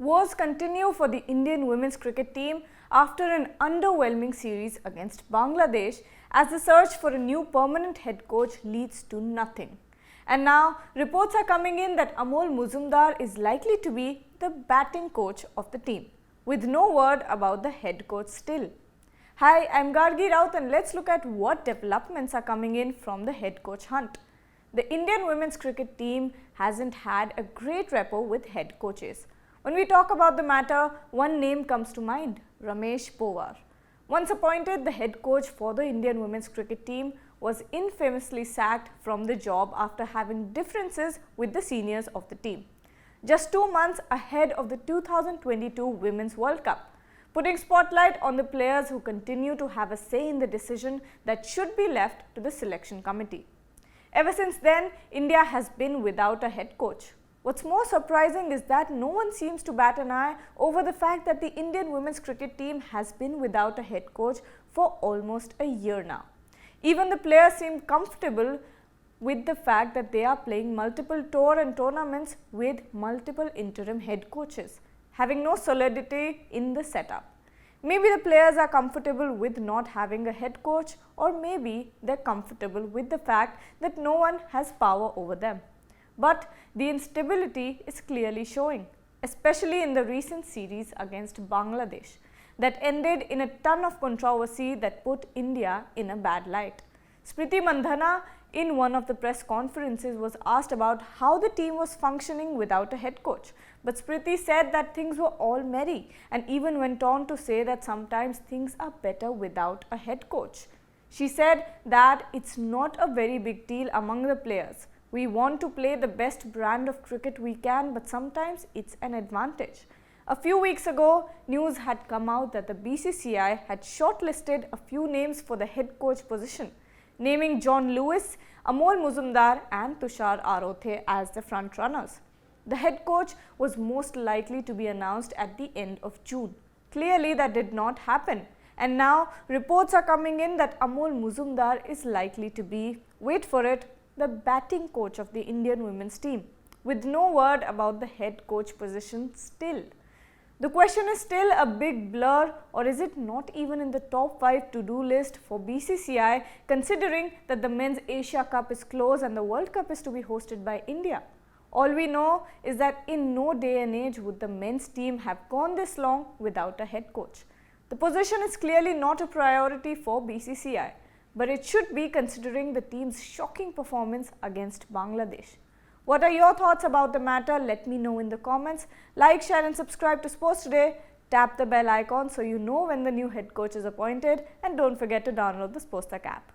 Woes continue for the Indian women's cricket team after an underwhelming series against Bangladesh as the search for a new permanent head coach leads to nothing. And now reports are coming in that Amol Muzumdar is likely to be the batting coach of the team, with no word about the head coach still. Hi, I'm Gargi Raut and let's look at what developments are coming in from the head coach hunt. The Indian women's cricket team hasn't had a great rapport with head coaches. When we talk about the matter, one name comes to mind, Ramesh Powar. Once appointed, the head coach for the Indian women's cricket team was infamously sacked from the job after having differences with the seniors of the team. Just 2 months ahead of the 2022 Women's World Cup, putting spotlight on the players who continue to have a say in the decision that should be left to the selection committee. Ever since then, India has been without a head coach. What's more surprising is that no one seems to bat an eye over the fact that the Indian women's cricket team has been without a head coach for almost a year now. Even the players seem comfortable with the fact that they are playing multiple tour and tournaments with multiple interim head coaches, having no solidity in the setup. Maybe the players are comfortable with not having a head coach, or maybe they're comfortable with the fact that no one has power over them. But the instability is clearly showing, especially in the recent series against Bangladesh that ended in a ton of controversy that put India in a bad light. Smriti Mandhana, in one of the press conferences, was asked about how the team was functioning without a head coach. But Smriti said that things were all merry and even went on to say that sometimes things are better without a head coach. She said that it's not a very big deal among the players. We want to play the best brand of cricket we can, but sometimes it's an advantage. A few weeks ago, news had come out that the BCCI had shortlisted a few names for the head coach position, naming John Lewis, Amol Muzumdar and Tushar Arothe as the front runners. The head coach was most likely to be announced at the end of June. Clearly, that did not happen. And now reports are coming in that Amol Muzumdar is likely to be, wait for it, the batting coach of the Indian women's team, with no word about the head coach position still. The question is still a big blur, or is it not even in the top 5 to-do list for BCCI, considering that the Men's Asia Cup is close and the World Cup is to be hosted by India? All we know is that in no day and age would the men's team have gone this long without a head coach. The position is clearly not a priority for BCCI, but it should be considering the team's shocking performance against Bangladesh. What are your thoughts about the matter? Let me know in the comments. Like, share and subscribe to Sports Today. Tap the bell icon so you know when the new head coach is appointed, and don't forget to download the Sports Tech app.